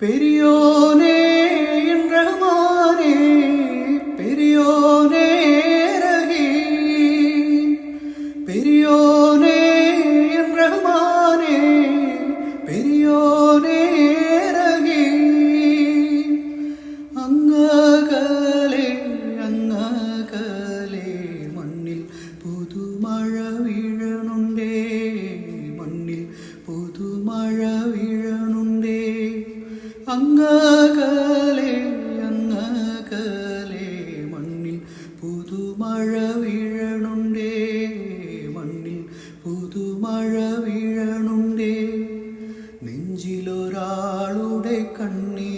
പെരിയോനേ റഹ്മാനേ പെരിയോനേ റഹീം പെരിയോനേ റഹ്മാനേ പെരിയോനേ റഹീം അങ്ങകലെ മണ്ണിൽ പുതുമഴ വീഴണുണ്ടേ മണ്ണിൽ പുതുമഴ വീഴണുണ്ടേ അങ്ങകലെ മണ്ണിൽ പുതുമഴ വീഴണുണ്ടേ മണ്ണിൽ പുതുമഴ വീഴണുണ്ടേ നെഞ്ചിലൊരാളുടെ കണ്ണീർ